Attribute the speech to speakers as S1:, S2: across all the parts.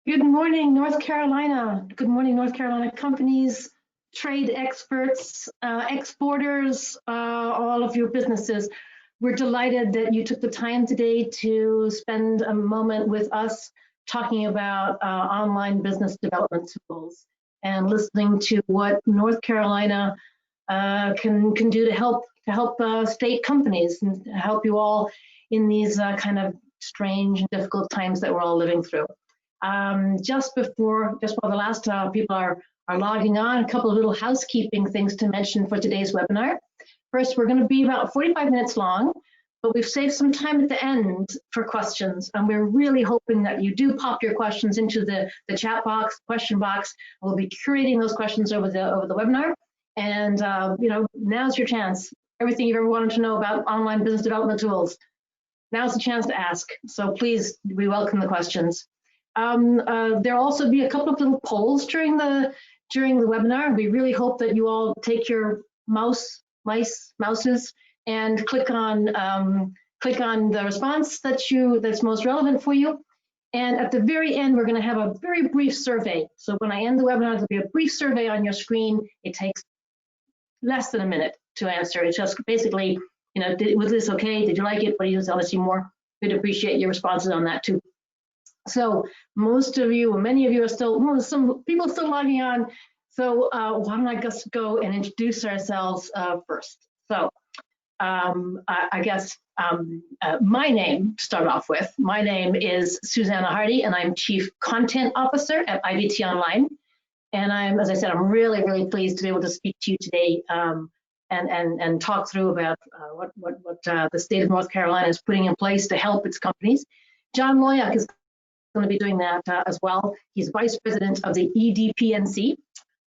S1: Good morning, North Carolina. Good morning, North Carolina companies, trade experts, exporters, all of your businesses. We're delighted that you took the time today to spend a moment with us talking about online business development tools and listening to what North Carolina can do to help state companies and help you all in these kind of strange and difficult times that we're all living through. Just while the last people are logging on, a couple of little housekeeping things to mention for today's webinar. First, we're going to be about 45 minutes long, but we've saved some time at the end for questions, and we're really hoping that you do pop your questions into the chat box, question box. We'll be curating those questions over the webinar, and now's your chance. Everything you've ever wanted to know about online business development tools, now's the chance to ask. So please, we welcome the questions. There'll also be a couple of little polls during the webinar. We really hope that you all take your mouses and click on the response that's most relevant for you. And at the very end, we're going to have a very brief survey. So when I end the webinar, there'll be a brief survey on your screen. It takes less than a minute to answer. It's just basically, was this okay? Did you like it? What do you want to see more? We'd appreciate your responses on that too. So most of you, or many of you are still, some people are still logging on. So why don't I just go and introduce ourselves first. So I guess my name, to start off with, my name is Susanna Hardy, and I'm Chief Content Officer at IBT Online. And as I said, I'm really, really pleased to be able to speak to you today and talk through about what the state of North Carolina is putting in place to help its companies. John Loyack is going to be doing that as well. He's Vice President of the EDPNC,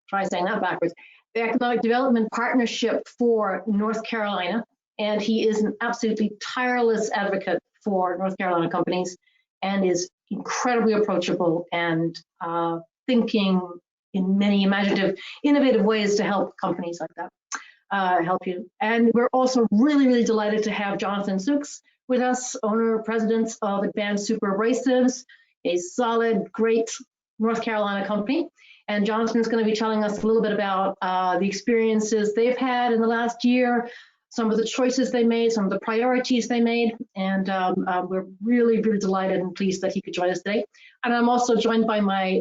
S1: try saying that backwards, the Economic Development Partnership for North Carolina, and he is an absolutely tireless advocate for North Carolina companies and is incredibly approachable and thinking in many imaginative, innovative ways to help companies like that help you. And we're also really, really delighted to have Jonathan Szucs with us, owner, president of Advanced Superabrasives, a solid, great North Carolina company. And Jonathan's going to be telling us a little bit about the experiences they've had in the last year, some of the choices they made, some of the priorities they made. And we're really, really delighted and pleased that he could join us today. And I'm also joined by my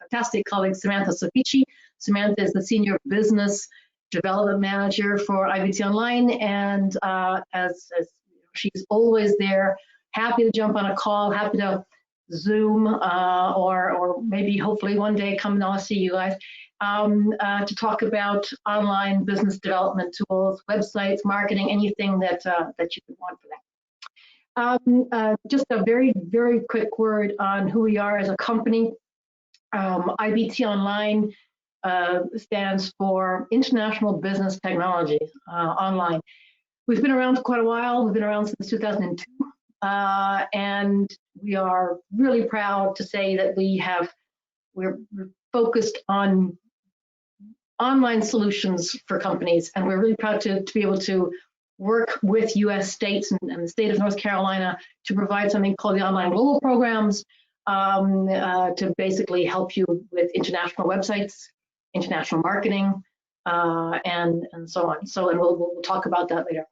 S1: fantastic colleague, Samantha Sofici. Samantha is the Senior Business Development Manager for IBT Online. And as she's always there, happy to jump on a call, happy to Zoom or maybe hopefully one day come and I'll see you guys to talk about online business development tools, websites, marketing, anything that you could want for that. Just a very, very quick word on who we are as a company. IBT Online stands for International Business Technology Online. We've been around for quite a while. We've been around since 2002. And we are really proud to say that we're focused on online solutions for companies, and we're really proud to be able to work with U.S. states and the state of North Carolina to provide something called the Online Global Programs to basically help you with international websites, international marketing, and so on. So, and we'll talk about that later.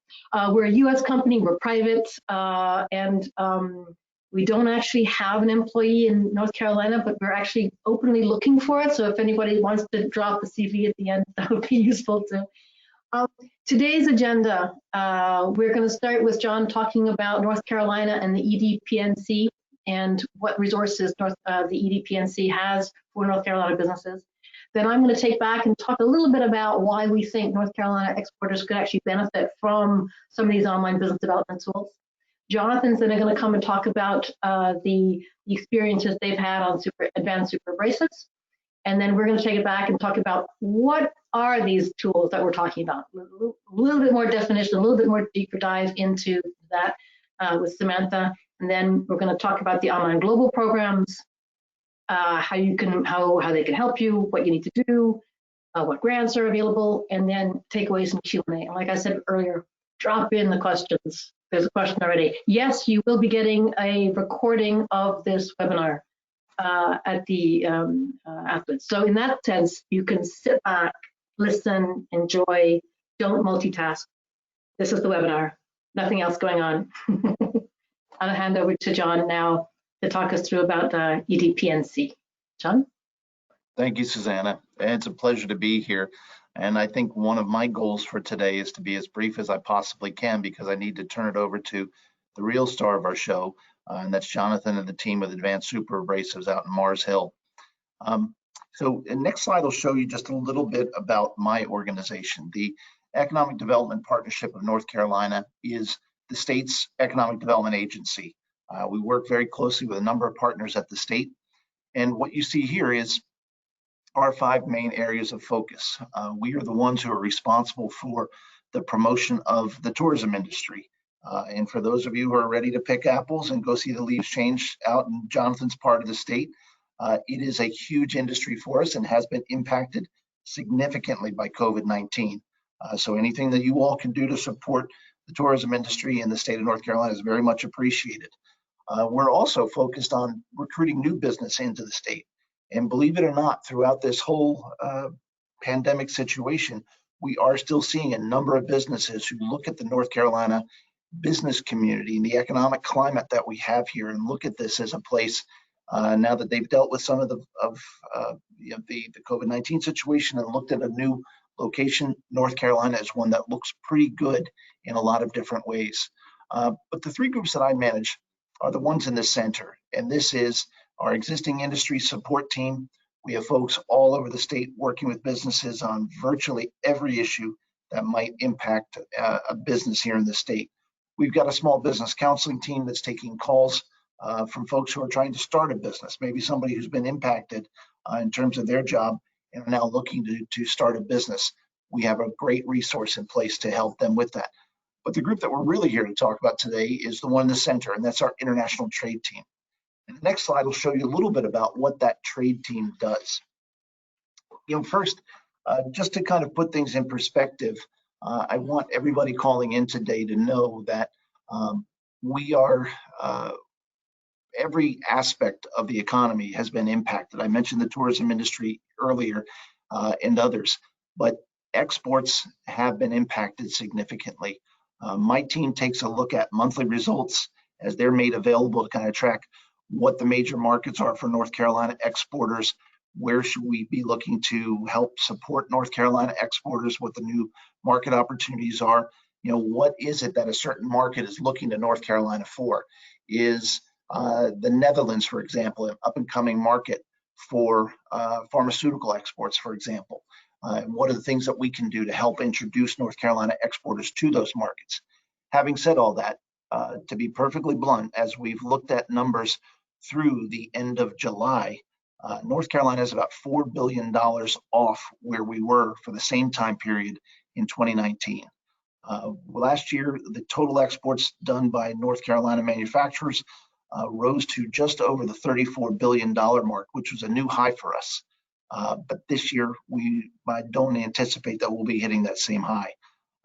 S1: We're a U.S. company, we're private, and we don't actually have an employee in North Carolina, but we're actually openly looking for it. So if anybody wants to drop the CV at the end, that would be useful too. Today's agenda, we're going to start with John talking about North Carolina and the EDPNC and what resources the EDPNC has for North Carolina businesses. Then I'm going to take back and talk a little bit about why we think North Carolina exporters could actually benefit from some of these online business development tools. Jonathan's then going to come and talk about the experiences they've had on Advanced Superabrasives. And then we're going to take it back and talk about what are these tools that we're talking about. A little bit more definition, a little bit more deeper dive into that with Samantha. And then we're going to talk about the online global programs, how they can help you, what you need to do, what grants are available, and then takeaways and Q&A. And like I said earlier, drop in the questions. There's a question already. Yes, you will be getting a recording of this webinar at the outlets. So in that sense, you can sit back, listen, enjoy, don't multitask. This is the webinar, nothing else going on. I'll hand over to John now to talk us through about EDPNC. John?
S2: Thank you, Susanna. It's a pleasure to be here. And I think one of my goals for today is to be as brief as I possibly can, because I need to turn it over to the real star of our show, and that's Jonathan and the team with Advanced Superabrasives out in Mars Hill. So the next slide will show you just a little bit about my organization. The Economic Development Partnership of North Carolina is the state's economic development agency. We work very closely with a number of partners at the state. And what you see here is our 5 main areas of focus. We are the ones who are responsible for the promotion of the tourism industry. And for those of you who are ready to pick apples and go see the leaves change out in Jonathan's part of the state, it is a huge industry for us and has been impacted significantly by COVID-19. So anything that you all can do to support the tourism industry in the state of North Carolina is very much appreciated. We're also focused on recruiting new business into the state. And believe it or not, throughout this whole pandemic situation, we are still seeing a number of businesses who look at the North Carolina business community and the economic climate that we have here and look at this as a place, now that they've dealt with some of the COVID-19 situation and looked at a new location. North Carolina is one that looks pretty good in a lot of different ways. But the 3 groups that I manage are the ones in the center, and this is our existing industry support team. We have folks all over the state working with businesses on virtually every issue that might impact a business here in the state. We've got a small business counseling team that's taking calls from folks who are trying to start a business, maybe somebody who's been impacted in terms of their job and are now looking to start a business. We have a great resource in place to help them with that. But the group that we're really here to talk about today is the one in the center, and that's our international trade team. And the next slide will show you a little bit about what that trade team does. First, just to kind of put things in perspective, I want everybody calling in today to know that we are, every aspect of the economy has been impacted. I mentioned the tourism industry earlier and others, but exports have been impacted significantly. My team takes a look at monthly results as they're made available to kind of track what the major markets are for North Carolina exporters. Where should we be looking to help support North Carolina exporters? What the new market opportunities are? What is it that a certain market is looking to North Carolina for? Is the Netherlands, for example, an up-and-coming market for pharmaceutical exports, for example? What are the things that we can do to help introduce North Carolina exporters to those markets? Having said all that, to be perfectly blunt, as we've looked at numbers through the end of July, North Carolina is about $4 billion off where we were for the same time period in 2019. Last year, the total exports done by North Carolina manufacturers rose to just over the $34 billion mark, which was a new high for us. But this year, I don't anticipate that we'll be hitting that same high.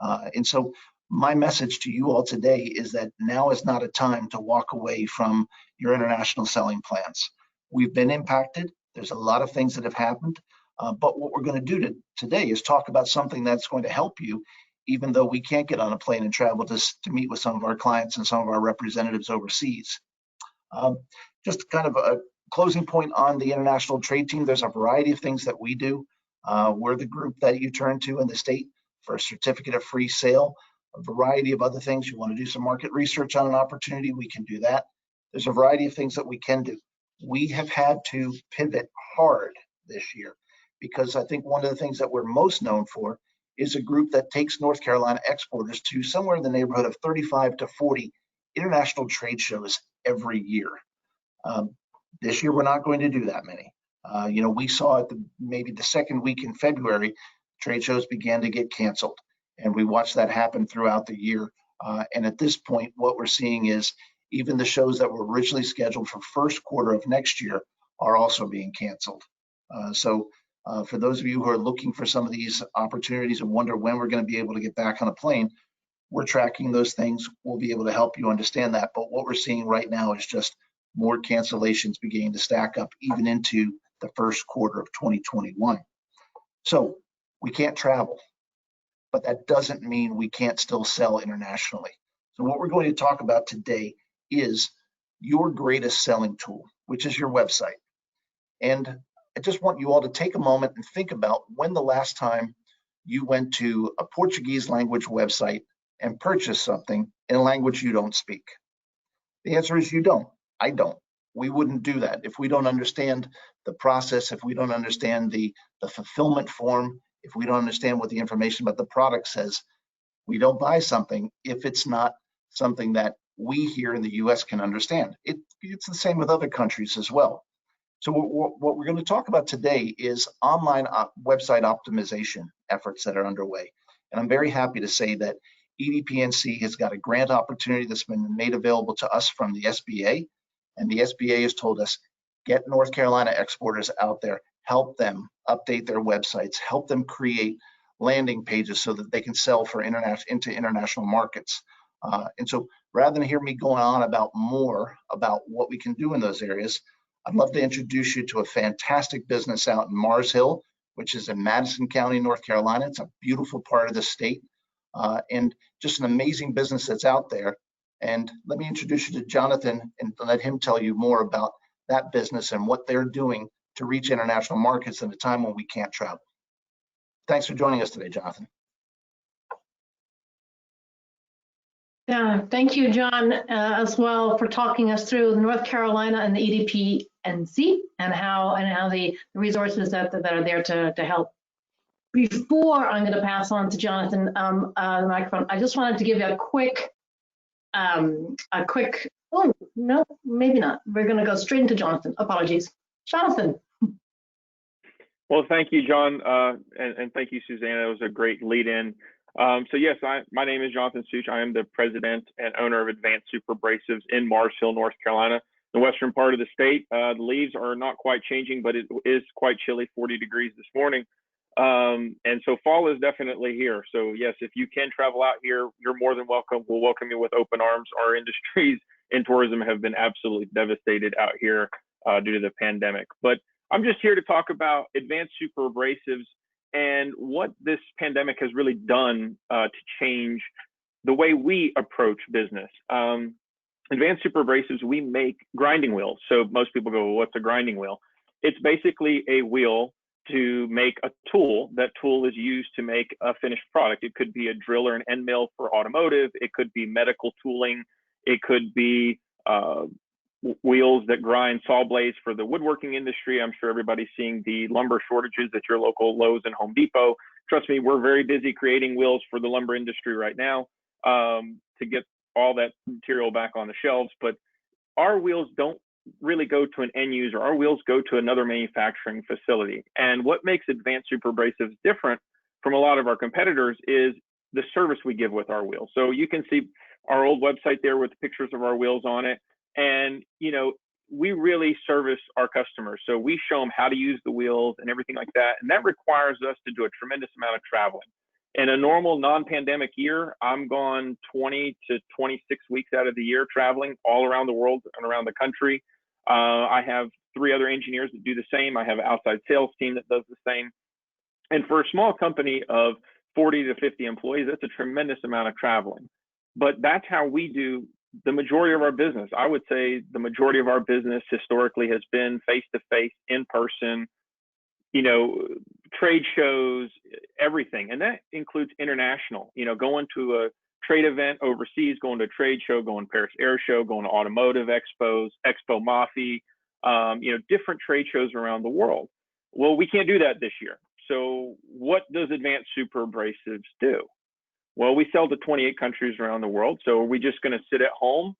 S2: And so my message to you all today is that now is not a time to walk away from your international selling plans. We've been impacted. There's a lot of things that have happened. But what we're going to do today is talk about something that's going to help you, even though we can't get on a plane and travel to meet with some of our clients and some of our representatives overseas. Just kind of a closing point on the international trade team. There's a variety of things that we do. We're the group that you turn to in the state for a certificate of free sale, a variety of other things. You want to do some market research on an opportunity, we can do that. There's a variety of things that we can do. We have had to pivot hard this year because I think one of the things that we're most known for is a group that takes North Carolina exporters to somewhere in the neighborhood of 35 to 40 international trade shows every year. This year, we're not going to do that many. We saw at maybe the second week in February, trade shows began to get canceled, and we watched that happen throughout the year. And at this point, what we're seeing is even the shows that were originally scheduled for first quarter of next year are also being canceled. So for those of you who are looking for some of these opportunities and wonder when we're going to be able to get back on a plane, we're tracking those things. We'll be able to help you understand that. But what we're seeing right now is just more cancellations beginning to stack up even into the first quarter of 2021. So we can't travel, but that doesn't mean we can't still sell internationally. So what we're going to talk about today is your greatest selling tool, which is your website. And I just want you all to take a moment and think about when the last time you went to a Portuguese language website and purchased something in a language you don't speak. The answer is you don't. I don't. We wouldn't do that if we don't understand the process, if we don't understand the fulfillment form, if we don't understand what the information about the product says. We don't buy something if it's not something that we here in the US can understand. It's the same with other countries as well. So what we're going to talk about today is online website optimization efforts that are underway. And I'm very happy to say that EDPNC has got a grant opportunity that's been made available to us from the SBA. And the SBA has told us, get North Carolina exporters out there, help them update their websites, help them create landing pages so that they can sell for into international markets. And so rather than hear me going on about more about what we can do in those areas, I'd love to introduce you to a fantastic business out in Mars Hill, which is in Madison County, North Carolina. It's a beautiful part of the state, and just an amazing business that's out there. And let me introduce you to Jonathan and let him tell you more about that business and what they're doing to reach international markets at a time when we can't travel. Thanks for joining us today, Jonathan.
S1: Yeah, thank you, John, as well for talking us through North Carolina and the EDPNC and how the resources that are there to help. Before I'm going to pass on to Jonathan the microphone, I just wanted to give you a quick. Oh no, maybe not. We're going to go straight into Jonathan. Apologies, Jonathan.
S3: Well, thank you, John, and thank you, Susanna. It was a great lead-in. So yes, my name is Jonathan Szucs. I am the president and owner of Advanced Superabrasives in Mars Hill, North Carolina, the western part of the state. The leaves are not quite changing, but it is quite chilly, 40 degrees this morning. And so fall is definitely here. So yes, if you can travel out here, you're more than welcome. We'll welcome you with open arms. Our industries in tourism have been absolutely devastated out here due to the pandemic. But I'm just here to talk about Advanced Superabrasives and what this pandemic has really done to change the way we approach business. Advanced Superabrasives, we make grinding wheels. So most people go, well, what's a grinding wheel? It's basically a wheel to make a tool. That tool is used to make a finished product. It could be a drill or an end mill for automotive. It could be medical tooling. It could be wheels that grind saw blades for the woodworking industry. I'm sure everybody's seeing the lumber shortages at your local Lowe's and Home Depot. Trust me, we're very busy creating wheels for the lumber industry right now to get all that material back on the shelves. But our wheels don't really go to an end user. Our wheels go to another manufacturing facility. And what makes Advanced Superabrasives different from a lot of our competitors is the service we give with our wheels. So you can see our old website there with pictures of our wheels on it. And, you know, we really service our customers. So we show them how to use the wheels and everything like that. And that requires us to do a tremendous amount of traveling. In a normal non-pandemic year, I'm gone 20 to 26 weeks out of the year traveling all around the world and around the country. I have 3 other engineers that do the same. I have an outside sales team that does the same. And for a small company of 40 to 50 employees, that's a tremendous amount of traveling. But that's how we do the majority of our business. I would say the majority of our business historically has been face-to-face, in person, you know, trade shows, everything. And that includes international, you know, going to a trade event overseas, going to a trade show, going to Paris Air Show, going to automotive expos, Expo Mafi, you know, different trade shows around the world. Well, we can't do that this year. So what does Advanced Superabrasives do? Well, we sell to 28 countries around the world. So are we just going to sit at home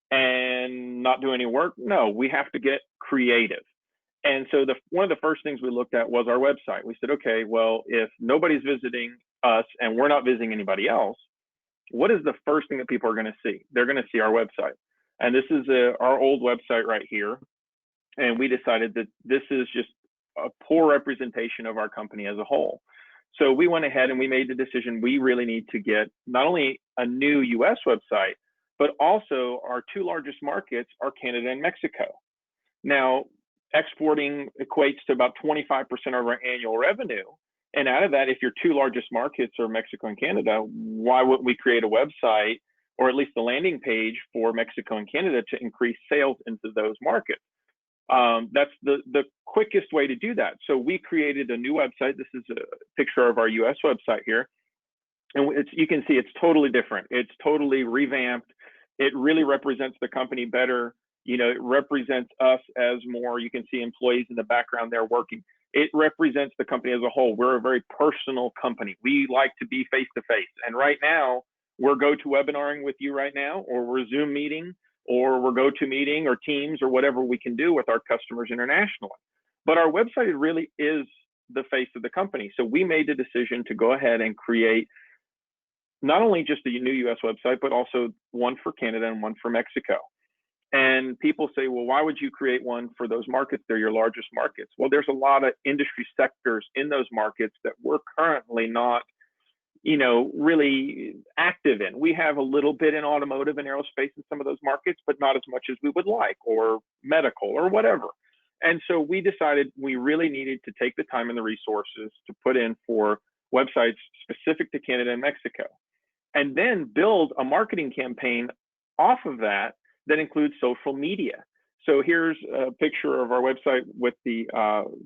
S3: and not do any work? No, we have to get creative. And so one of the first things we looked at was our website. We said, okay, well, if nobody's visiting us and we're not visiting anybody else, what is the first thing that people are going to see? They're going to see our website. And this is our old website right here. And we decided that this is just a poor representation of our company as a whole. So we went ahead and we made the decision we really need to get not only a new US website, but also our two largest markets are Canada and Mexico. Now, exporting equates to about 25% of our annual revenue. And out of that, if your two largest markets are Mexico and Canada, why wouldn't we create a website or at least a landing page for Mexico and Canada to increase sales into those markets? That's the quickest way to do that. So we created a new website. This is a picture of our US website here. And you can see it's totally different. It's totally revamped. It really represents the company better. You know, it represents us as more, you can see employees in the background there working. It represents the company as a whole. We're a very personal company. We like to be face-to-face. And right now, we're go-to-webinaring with you right now, or we're Zoom meeting, or we're go-to-meeting or Teams or whatever we can do with our customers internationally. But our website really is the face of the company. So we made the decision to go ahead and create not only just a new US website, but also one for Canada and one for Mexico. And people say, well, why would you create one for those markets? They're your largest markets. Well, there's a lot of industry sectors in those markets that we're currently not, you know, really active in. We have a little bit in automotive and aerospace in some of those markets, but not as much as we would like, or medical or whatever. And so we decided we really needed to take the time and the resources to put in for websites specific to Canada and Mexico, and then build a marketing campaign off of that that includes social media. So here's a picture of our website with the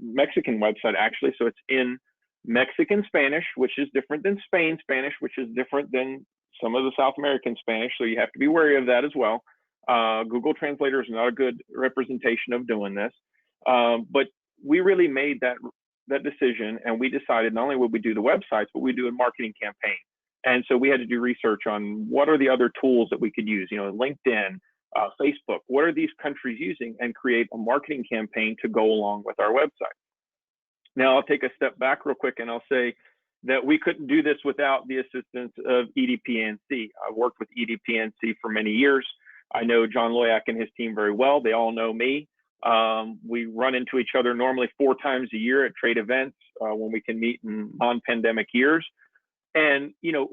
S3: Mexican website, actually. So it's in Mexican Spanish, which is different than Spain Spanish, which is different than some of the South American Spanish. So you have to be wary of that as well. Google Translator is not a good representation of doing this. But we really made that decision, and we decided not only would we do the websites, but we'd do a marketing campaign. And so we had to do research on what are the other tools that we could use, you know, LinkedIn, Facebook, what are these countries using, and create a marketing campaign to go along with our website. Now I'll take a step back real quick and I'll say that we couldn't do this without the assistance of EDPNC. I've worked with EDPNC for many years. I know John Loyack and his team very well. They all know me. We run into each other normally 4 times a year at trade events when we can meet in non-pandemic years. And, you know,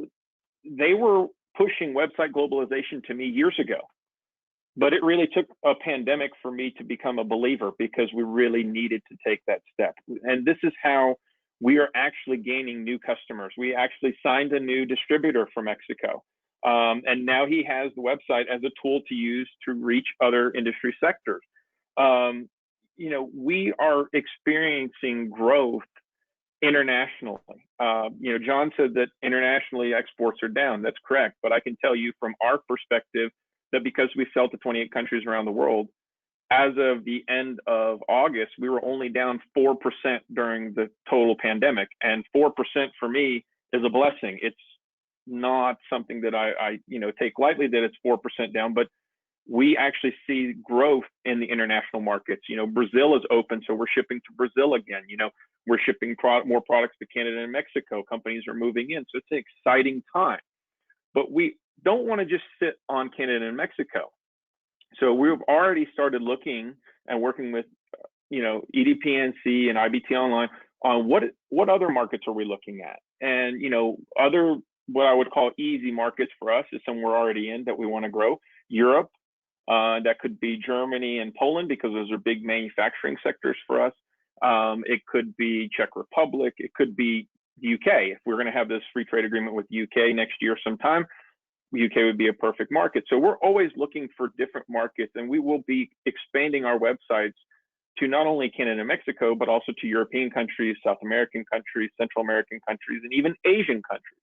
S3: they were pushing website globalization to me years ago. But it really took a pandemic for me to become a believer, because we really needed to take that step. And this is how we are actually gaining new customers. We actually signed a new distributor from Mexico. And now he has the website as a tool to use to reach other industry sectors. You know, we are experiencing growth internationally. You know, John said that internationally exports are down. That's correct. But I can tell you from our perspective that because we sell to 28 countries around the world, as of the end of August, we were only down 4% during the total pandemic. And 4% for me is a blessing. It's not something that I you know, take lightly that it's 4% down, but we actually see growth in the international markets. You know, Brazil is open, so we're shipping to Brazil again. You know, we're shipping more products to Canada and Mexico. Companies are moving in. So it's an exciting time. But we don't want to just sit on Canada and Mexico. So we've already started looking and working with, you know, EDPNC and IBT Online on what other markets are we looking at? And, you know, other, what I would call easy markets for us is some we're already in that we want to grow. Europe, that could be Germany and Poland, because those are big manufacturing sectors for us. It could be Czech Republic. It could be the UK. If we're going to have this free trade agreement with the UK next year sometime, the UK would be a perfect market. So we're always looking for different markets, and we will be expanding our websites to not only Canada and Mexico, but also to European countries, South American countries, Central American countries, and even Asian countries,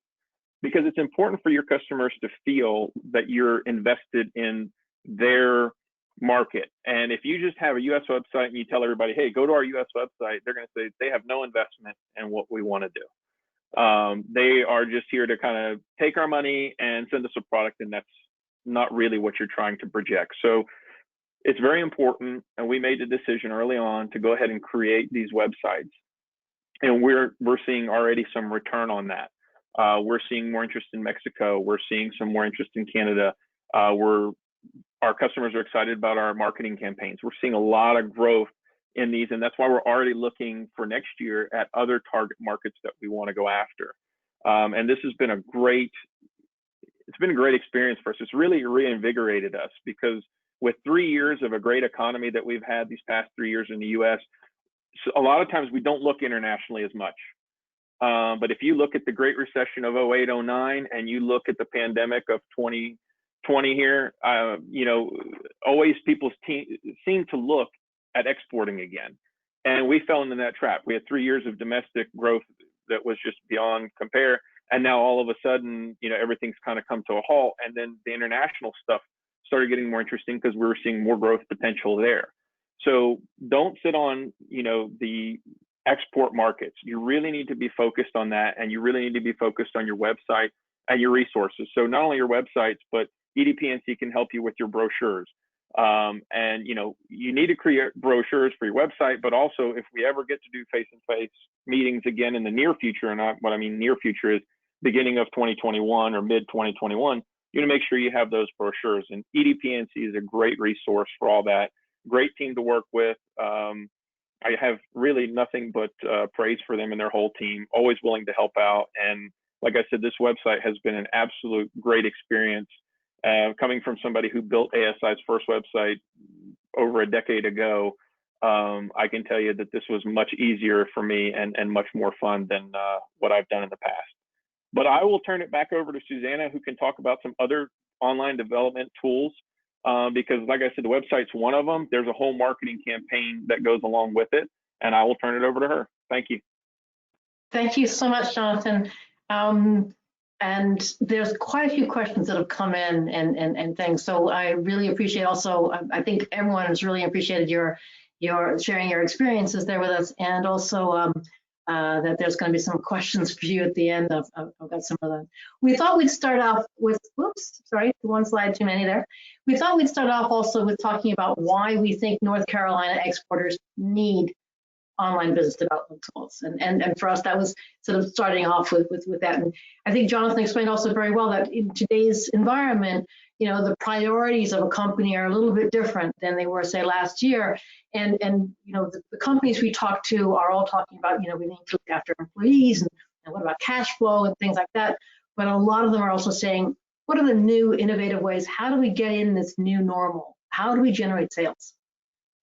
S3: because it's important for your customers to feel that you're invested in their market. And if you just have a US website and you tell everybody, hey, go to our US website, they're going to say they have no investment in what we want to do. They are just here to kind of take our money and send us a product, and that's not really what you're trying to project. So it's very important, and we made the decision early on to go ahead and create these websites, and we're seeing already some return on that. We're seeing more interest in Mexico. We're seeing some more interest in Canada. Our customers are excited about our marketing campaigns. We're seeing a lot of growth in these, and that's why we're already looking for next year at other target markets that we want to go after. And this has been a great it's been a great experience for us. It's really reinvigorated us, because with 3 years of a great economy that we've had these past 3 years in the U.S., so a lot of times we don't look internationally as much. But if you look at the Great Recession of 08, 09, and you look at the pandemic of 2020 here, you know, always people seem to look at exporting again. And we fell into that trap. We had 3 years of domestic growth that was just beyond compare. And now all of a sudden, you know, everything's kind of come to a halt. And then the international stuff started getting more interesting because we were seeing more growth potential there. So don't sit on, you know, the export markets. You really need to be focused on that, and you really need to be focused on your website and your resources. So not only your websites, but EDPNC can help you with your brochures. And you know, you need to create brochures for your website, but also if we ever get to do face-to-face meetings again in the near future, and what I mean near future is beginning of 2021 or mid 2021, you're gonna make sure you have those brochures. And EDPNC is a great resource for all that. Great team to work with. I have really nothing but praise for them and their whole team, always willing to help out. And like I said, this website has been an absolute great experience. Coming from somebody who built ASI's first website over a decade ago, I can tell you that this was much easier for me and much more fun than what I've done in the past. But I will turn it back over to Susanna, who can talk about some other online development tools. Because like I said, the website's one of them. There's a whole marketing campaign that goes along with it, and I will turn it over to her. Thank you.
S1: Thank you so much, Jonathan. And there's quite a few questions that have come in and things. So I really appreciate also, I think everyone has really appreciated your sharing your experiences there with us, and also that there's going to be some questions for you at the end of some of them. We thought we'd start off with, whoops, sorry, one slide too many there. We thought we'd start off also with talking about why we think North Carolina exporters need online business development tools. And for us, that was sort of starting off with that. And I think Jonathan explained also very well that in today's environment, you know, the priorities of a company are a little bit different than they were, say, last year. And you know, the companies we talk to are all talking about, you know, we need to look after employees and what about cash flow and things like that. But a lot of them are also saying, what are the new innovative ways? How do we get in this new normal? How do we generate sales?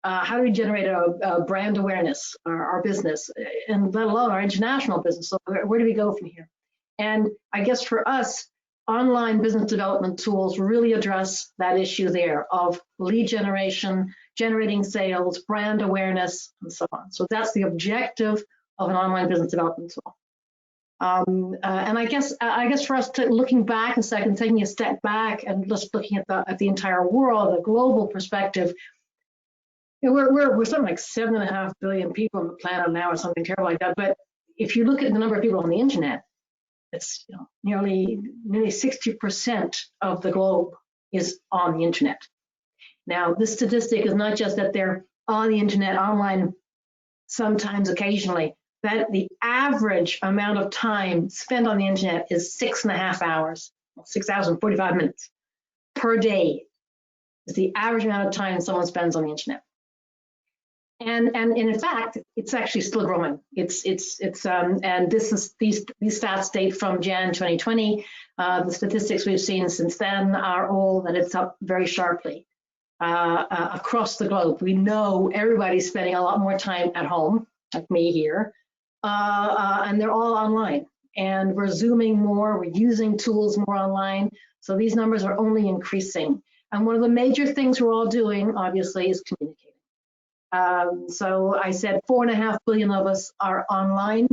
S1: How do we generate a brand awareness, our business, and let alone our international business? So where do we go from here? And I guess for us, online business development tools really address that issue there of lead generation, generating sales, brand awareness, and so on. So that's the objective of an online business development tool. And I guess for us, looking back a second, taking a step back and just looking at the entire world, a global perspective, you know, we're something like 7.5 billion people on the planet now, or something terrible like that. But if you look at the number of people on the internet, it's, you know, nearly 60% of the globe is on the internet. Now, this statistic is not just that they're on the internet, online, sometimes occasionally. That the average amount of time spent on the internet is 6.5 hours, 6 hours and 45 minutes per day. Is the average amount of time someone spends on the internet. And in fact, it's actually still growing. And this is these stats date from Jan 2020. The statistics we've seen since then are all that it's up very sharply across the globe. We know everybody's spending a lot more time at home, like me here, and they're all online. And we're Zooming more, we're using tools more online. So these numbers are only increasing. And one of the major things we're all doing, obviously, is communicating. So I said 4.5 billion of us are online,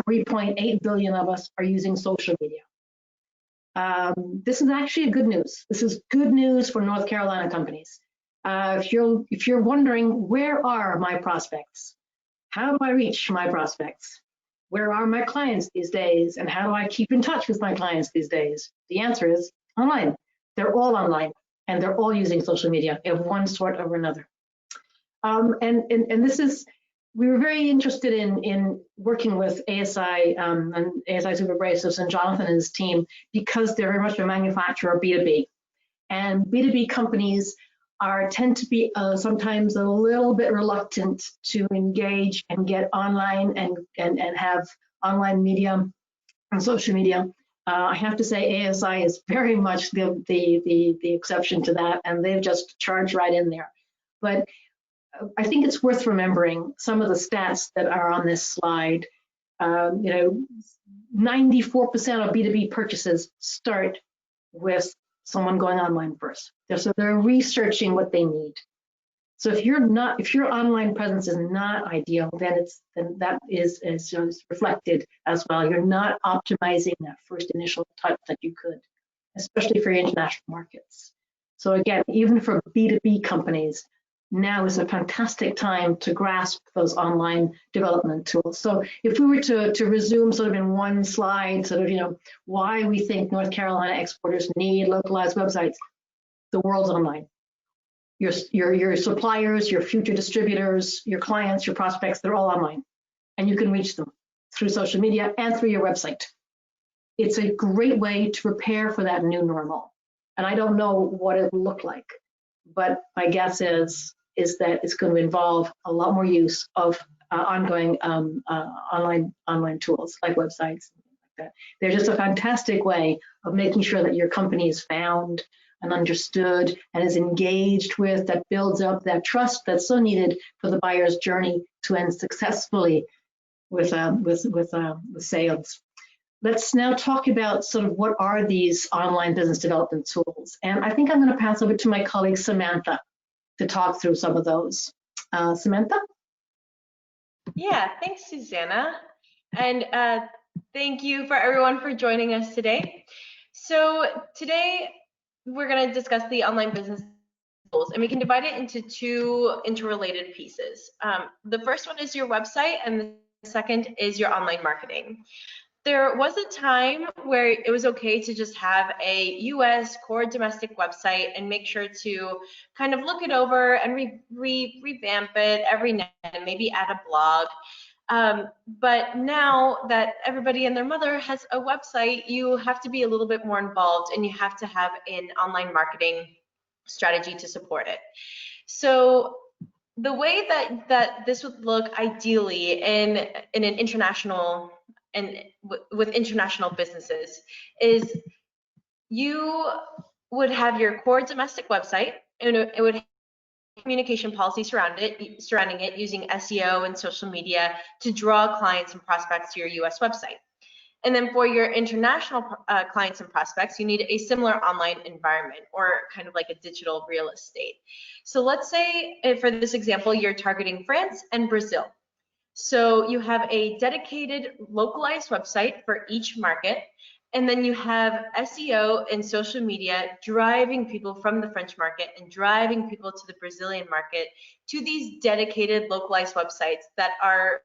S1: 3.8 billion of us are using social media. This is actually good news. This is good news for North Carolina companies. If you're wondering, where are my prospects? How do I reach my prospects? Where are my clients these days? And how do I keep in touch with my clients these days? The answer is online. They're all online, and they're all using social media of one sort or another. And this is, we were very interested in working with ASI and ASI Superabrasives and Jonathan and his team, because they're very much a manufacturer B2B. And B2B companies tend to be sometimes a little bit reluctant to engage and get online and have online media and social media I have to say ASI is very much the exception to that, and they've just charged right in there. But I think it's worth remembering some of the stats that are on this slide. 94% of B2B purchases start with someone going online first. So they're researching what they need. So if your online presence is not ideal, then that is reflected as well. You're not optimizing that first initial touch that you could, especially for your international markets. So again, even for B2B companies, now is a fantastic time to grasp those online development tools. So if we were to resume sort of in one slide, sort of, why we think North Carolina exporters need localized websites, the world's online. Your suppliers, your future distributors, your clients, your prospects, they're all online. And you can reach them through social media and through your website. It's a great way to prepare for that new normal. And I don't know what it will look like, but my guess is that it's going to involve a lot more use of ongoing online tools like websites and things like that. They're just a fantastic way of making sure that your company is found and understood and is engaged with, that builds up that trust that's so needed for the buyer's journey to end successfully with sales. Let's now talk about sort of what are these online business development tools. And I think I'm going to pass over to my colleague Samantha to talk through some of those. Samantha?
S4: Yeah, thanks, Susanna. And thank you for everyone for joining us today. So today we're going to discuss the online business tools, and we can divide it into two interrelated pieces. The first one is your website, and the second is your online marketing. There was a time where it was okay to just have a US core domestic website and make sure to kind of look it over and revamp it every now and then, maybe add a blog. But now that everybody and their mother has a website, you have to be a little bit more involved, and you have to have an online marketing strategy to support it. So the way that this would look ideally in an international and with international businesses is you would have your core domestic website, and it would have communication policy surrounding it using SEO and social media to draw clients and prospects to your US website. And then for your international clients and prospects, you need a similar online environment, or kind of like a digital real estate. So let's say, for this example, you're targeting France and Brazil. So you have a dedicated localized website for each market, and then you have SEO and social media driving people from the French market and driving people to the Brazilian market to these dedicated localized websites that are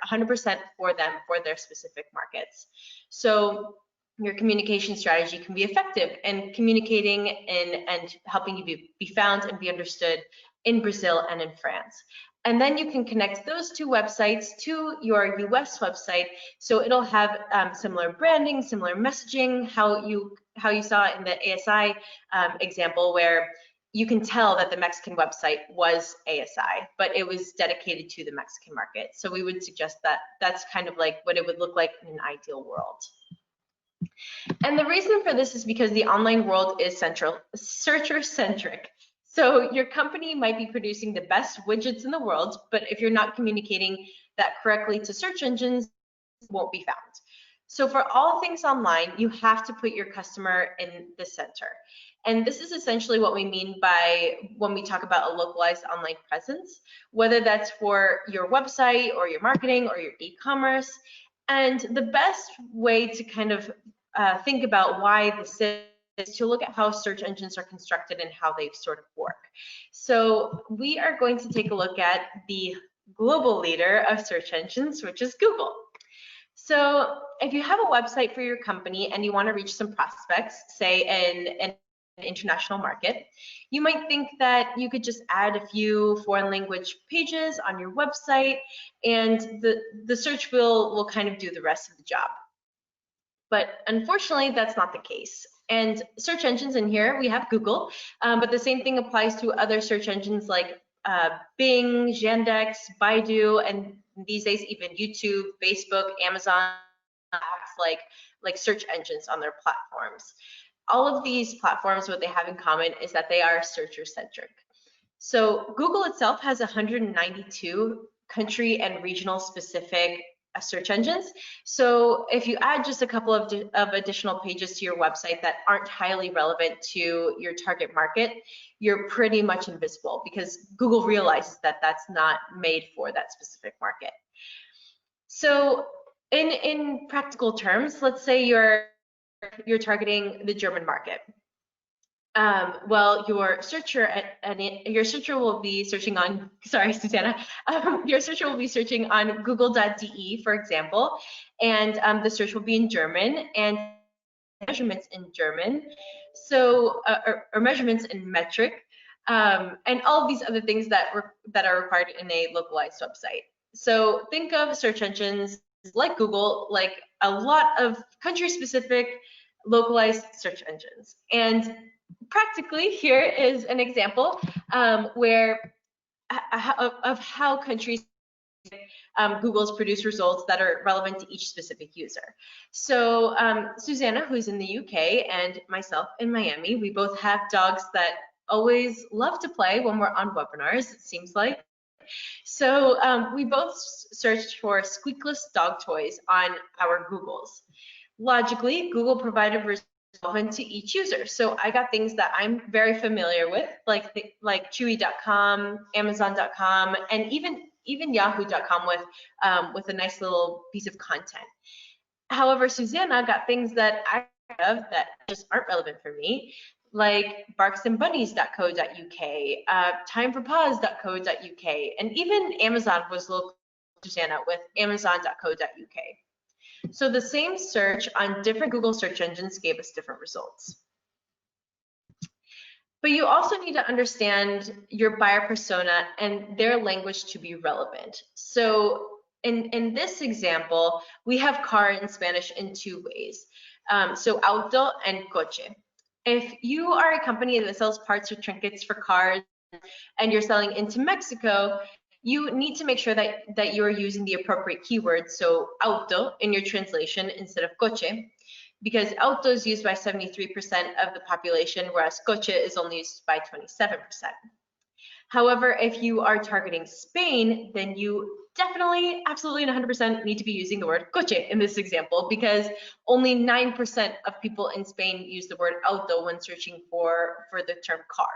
S4: 100% for them, for their specific markets. So your communication strategy can be effective in communicating and helping you be found and be understood in Brazil and in France. And then you can connect those two websites to your US website, so it'll have similar branding, similar messaging, how you saw in the ASI example, where you can tell that the Mexican website was ASI, but it was dedicated to the Mexican market. So we would suggest that that's kind of like what it would look like in an ideal world. And the reason for this is because the online world is searcher-centric. So your company might be producing the best widgets in the world, but if you're not communicating that correctly to search engines, it won't be found. So for all things online, you have to put your customer in the center. And this is essentially what we mean by when we talk about a localized online presence, whether that's for your website or your marketing or your e-commerce. And the best way to kind of think about why this is to look at how search engines are constructed and how they sort of work. So we are going to take a look at the global leader of search engines, which is Google. So if you have a website for your company and you want to reach some prospects, say in an international market, you might think that you could just add a few foreign language pages on your website and the search will kind of do the rest of the job. But unfortunately, that's not the case. And search engines in here, we have Google, but the same thing applies to other search engines like Bing, Yandex, Baidu, and these days even YouTube, Facebook, Amazon, apps like like search engines on their platforms. All of these platforms, what they have in common is that they are searcher-centric. So Google itself has 192 country and regional specific search engines. So if you add just a couple of additional pages to your website that aren't highly relevant to your target market, you're pretty much invisible because Google realizes that that's not made for that specific market. So in practical terms, let's say you're targeting the German market. Well, your searcher will be searching on, sorry, Susanna, your searcher will be searching on google.de, for example, and the search will be in German and measurements in German, so or measurements in metric, and all of these other things that are required in a localized website. So think of search engines like Google, like a lot of country-specific localized search engines. And practically, here is an example of how countries Google's produce results that are relevant to each specific user. So Susanna, who's in the UK, and myself in Miami, we both have dogs that always love to play when we're on webinars, it seems like. So we both searched for squeakless dog toys on our Googles. Logically, Google provided results relevant to each user. So I got things that I'm very familiar with, like Chewy.com, Amazon.com, and even Yahoo.com with a nice little piece of content. However, Susanna got things that I have that just aren't relevant for me, like barksandbunnies.co.uk, timeforpause.co.uk, and even Amazon was local to Susanna with amazon.co.uk. So the same search on different Google search engines gave us different results. But you also need to understand your buyer persona and their language to be relevant. So in this example, we have car in Spanish in two ways. So auto and coche. If you are a company that sells parts or trinkets for cars and you're selling into Mexico, you need to make sure that you are using the appropriate keywords, so auto in your translation instead of coche, because auto is used by 73% of the population, whereas coche is only used by 27%. However, if you are targeting Spain, then you definitely, absolutely, and 100% need to be using the word coche in this example, because only 9% of people in Spain use the word auto when searching for the term car.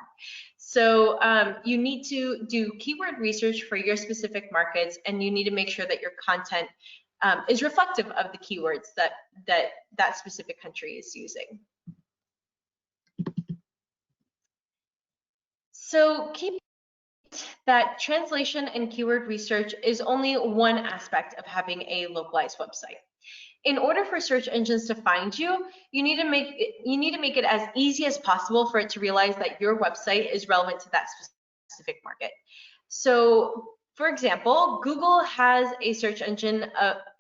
S4: So you need to do keyword research for your specific markets, and you need to make sure that your content is reflective of the keywords that specific country is using. So keep that translation and keyword research is only one aspect of having a localized website. In order for search engines to find you, you need to make it as easy as possible for it to realize that your website is relevant to that specific market. So, for example, Google has a search engine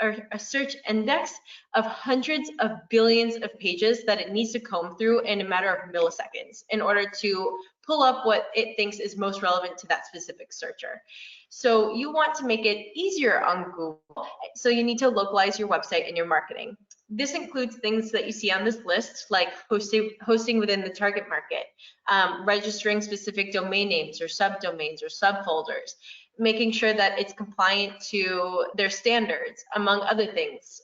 S4: or a search index of hundreds of billions of pages that it needs to comb through in a matter of milliseconds in order to pull up what it thinks is most relevant to that specific searcher. So you want to make it easier on Google, so you need to localize your website and your marketing. This includes things that you see on this list, like hosting within the target market, registering specific domain names or subdomains or subfolders, making sure that it's compliant to their standards, among other things,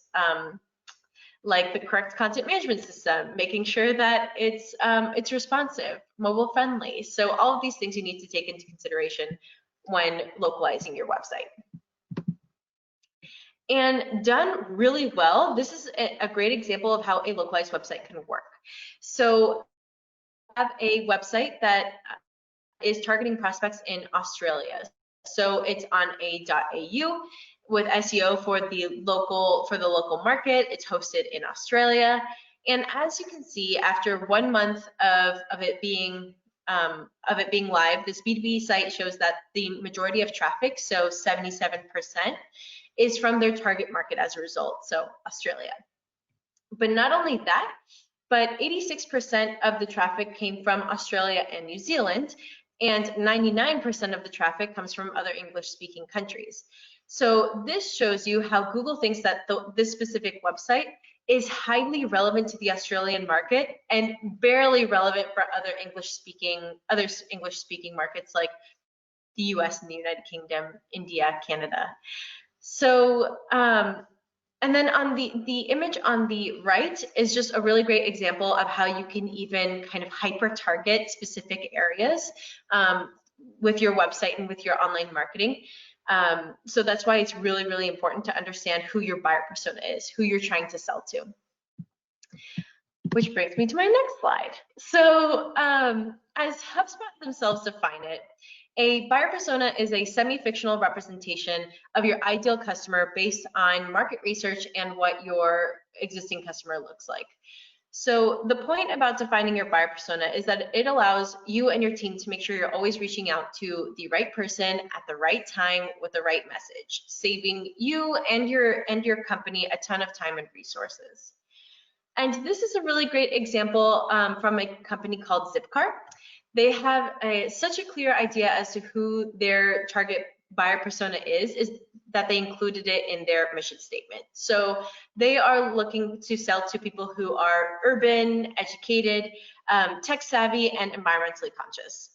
S4: like the correct content management system, making sure that it's responsive, mobile friendly. So all of these things you need to take into consideration when localizing your website. And done really well, this is a great example of how a localized website can work. So I have a website that is targeting prospects in Australia. So it's on a.au with SEO for the local market. It's hosted in Australia. And as you can see, after 1 month of it being live, this B2B site shows that the majority of traffic, so 77%, is from their target market as a result, so Australia. But not only that, but 86% of the traffic came from Australia and New Zealand, and 99% of the traffic comes from other English-speaking countries. So this shows you how Google thinks that this specific website is highly relevant to the Australian market and barely relevant for other English-speaking markets like the US and the United Kingdom, India, Canada. So, and then on the image on the right is just a really great example of how you can even kind of hyper-target specific areas with your website and with your online marketing. So that's why it's really, really important to understand who your buyer persona is, who you're trying to sell to. Which brings me to my next slide. So as HubSpot themselves define it, a buyer persona is a semi-fictional representation of your ideal customer based on market research and what your existing customer looks like. So the point about defining your buyer persona is that it allows you and your team to make sure you're always reaching out to the right person at the right time with the right message, saving you and your company a ton of time and resources. And this is a really great example from a company called Zipcar. They have such a clear idea as to who their target buyer persona is that they included it in their mission statement. So they are looking to sell to people who are urban, educated, tech savvy, and environmentally conscious.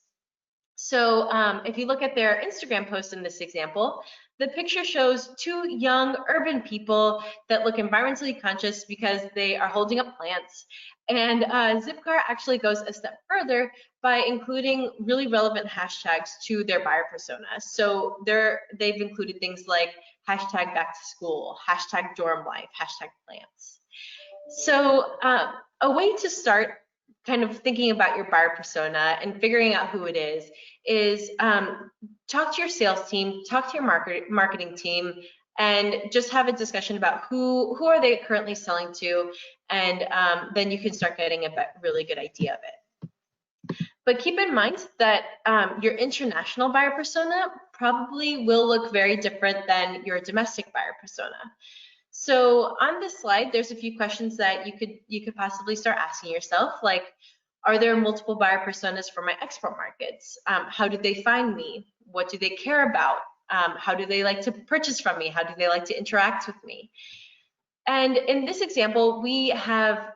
S4: So if you look at their Instagram post in this example, the picture shows two young urban people that look environmentally conscious because they are holding up plants. And Zipcar actually goes a step further by including really relevant hashtags to their buyer persona. So they've included things like hashtag back to school, hashtag dorm life, hashtag plants. So a way to start kind of thinking about your buyer persona and figuring out who it is talk to your sales team, talk to your marketing team, and just have a discussion about who are they currently selling to, and then you can start getting a really good idea of it. But keep in mind that your international buyer persona probably will look very different than your domestic buyer persona. So on this slide, there's a few questions that you could possibly start asking yourself, like, are there multiple buyer personas for my export markets? How do they find me? What do they care about? How do they like to purchase from me? How do they like to interact with me? And in this example, we have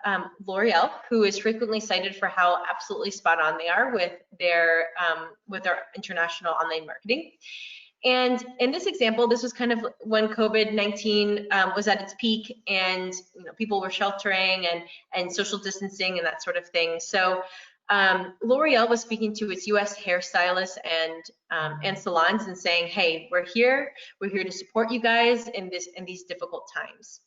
S4: L'Oreal, who is frequently cited for how absolutely spot on they are with their international online marketing. And in this example, this was kind of when COVID-19 was at its peak, and people were sheltering and social distancing and that sort of thing. So L'Oreal was speaking to its U.S. hairstylists and salons and saying, "Hey, we're here to support you guys in these difficult times."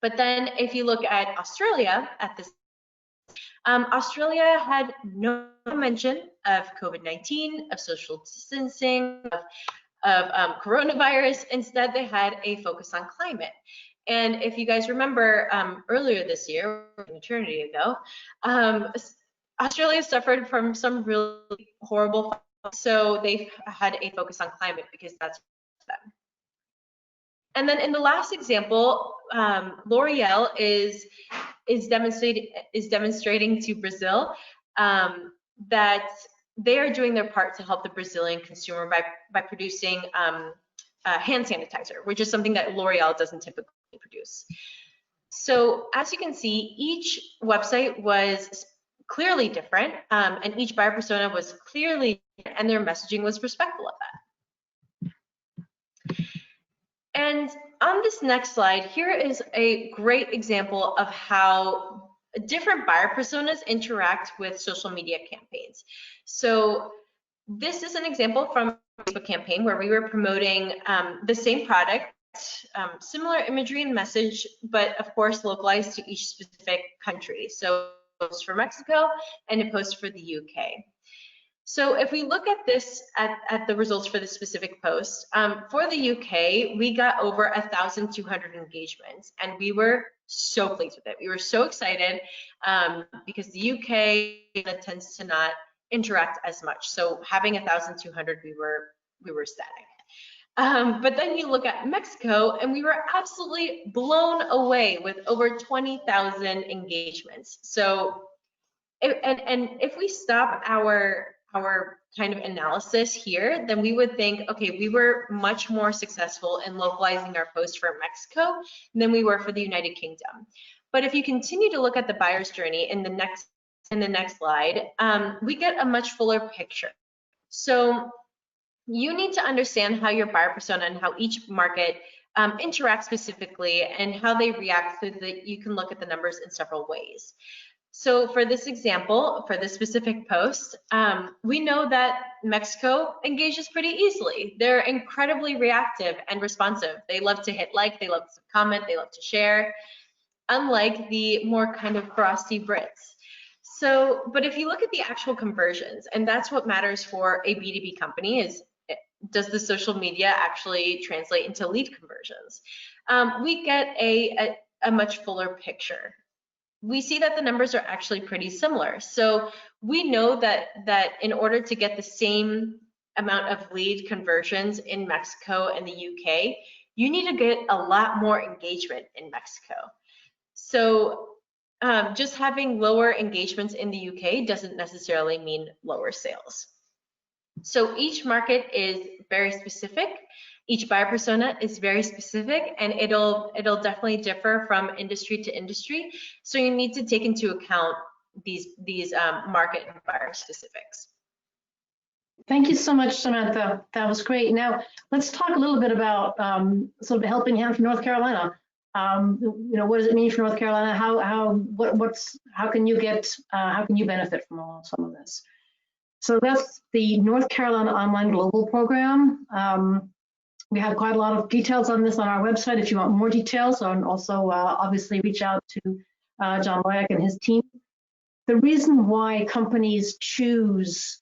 S4: But then, if you look at Australia at this, Australia had no mention of COVID-19, of social distancing, of coronavirus. Instead, they had a focus on climate. And if you guys remember earlier this year, an eternity ago, Australia suffered from some really horrible, so they've had a focus on climate because that's them. And then in the last example, L'Oreal is demonstrating to Brazil that they are doing their part to help the Brazilian consumer by producing hand sanitizer, which is something that L'Oreal doesn't typically produce. So as you can see, each website was clearly different, and each buyer persona was clearly different, and their messaging was respectful of that. And on this next slide, here is a great example of how different buyer personas interact with social media campaigns. So this is an example from a Facebook campaign where we were promoting the same product, similar imagery and message, but of course localized to each specific country. So a post for Mexico and a post for the UK. So if we look at this, at the results for this specific post, for the UK, we got over 1,200 engagements, and we were so pleased with it. We were so excited because the UK tends to not interact as much. So having 1,200, we were ecstatic. But then you look at Mexico, and we were absolutely blown away with over 20,000 engagements. So, and if we stop our kind of analysis here, then we would think, okay, we were much more successful in localizing our post for Mexico than we were for the United Kingdom. But if you continue to look at the buyer's journey in the next slide, we get a much fuller picture. So you need to understand how your buyer persona and how each market interacts specifically and how they react so that you can look at the numbers in several ways. So for this example, for this specific post, we know that Mexico engages pretty easily. They're incredibly reactive and responsive. They love to hit like, they love to comment, they love to share, unlike the more kind of frosty Brits. So, but if you look at the actual conversions, and that's what matters for a B2B company, is does the social media actually translate into lead conversions? We get a much fuller picture. We see that the numbers are actually pretty similar. So we know that in order to get the same amount of lead conversions in Mexico and the UK, you need to get a lot more engagement in Mexico. So just having lower engagements in the UK doesn't necessarily mean lower sales. So each market is very specific. Each buyer persona is very specific, and it'll definitely differ from industry to industry. So you need to take into account these market and buyer specifics.
S1: Thank you so much, Samantha. That was great. Now let's talk a little bit about sort of a helping hand from North Carolina. What does it mean for North Carolina? How can you benefit from some of this? So that's the North Carolina Online Global Program. We have quite a lot of details on this on our website if you want more details, and also obviously reach out to John Loyack and his team. The reason why companies choose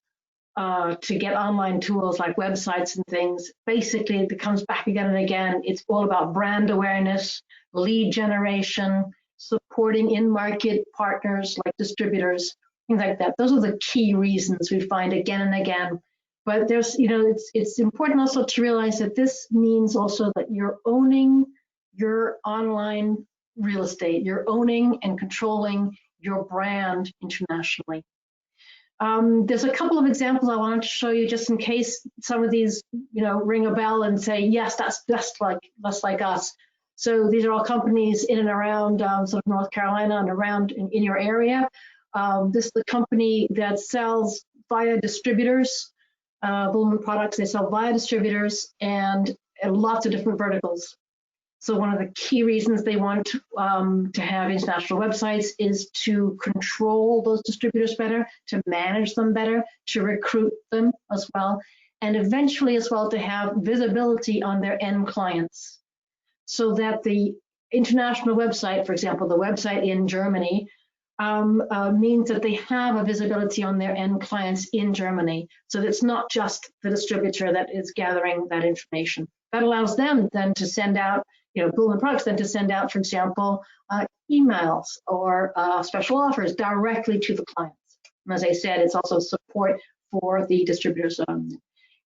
S1: to get online tools like websites and things, basically it comes back again and again. It's all about brand awareness, lead generation, supporting in-market partners like distributors, things like that. Those are the key reasons we find again and again. But there's, it's important also to realize that this means also that you're owning your online real estate. You're owning and controlling your brand internationally. There's a couple of examples I wanted to show you just in case some of these, ring a bell and say, yes, that's just like us. So these are all companies in and around sort of North Carolina and around in your area. This is the company that sells via distributors, Bullman products. They sell via distributors and lots of different verticals. So one of the key reasons they want to have international websites is to control those distributors better, to manage them better, to recruit them as well, and eventually as well to have visibility on their end clients. So that the international website, for example, the website in Germany, means that they have a visibility on their end clients in Germany. So it's not just the distributor that is gathering that information. That allows them then to send out, Bullman products then to send out, for example, emails or special offers directly to the clients. And as I said, it's also support for the distributors.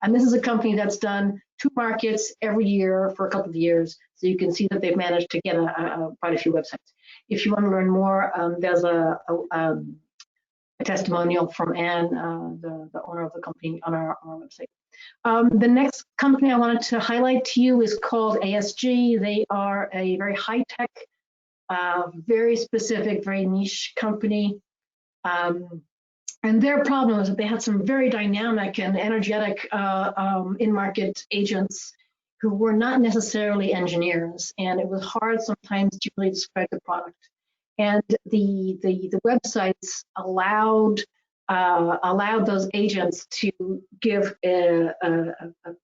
S1: And this is a company that's done 2 markets every year for a couple of years. So you can see that they've managed to get quite a few websites. If you want to learn more, there's a testimonial from Anne, the owner of the company, on our website. The next company I wanted to highlight to you is called ASG. They are a very high-tech, very specific, very niche company. And their problem is that they had some very dynamic and energetic in-market agents who were not necessarily engineers, and it was hard sometimes to really describe the product. And the websites allowed those agents to give a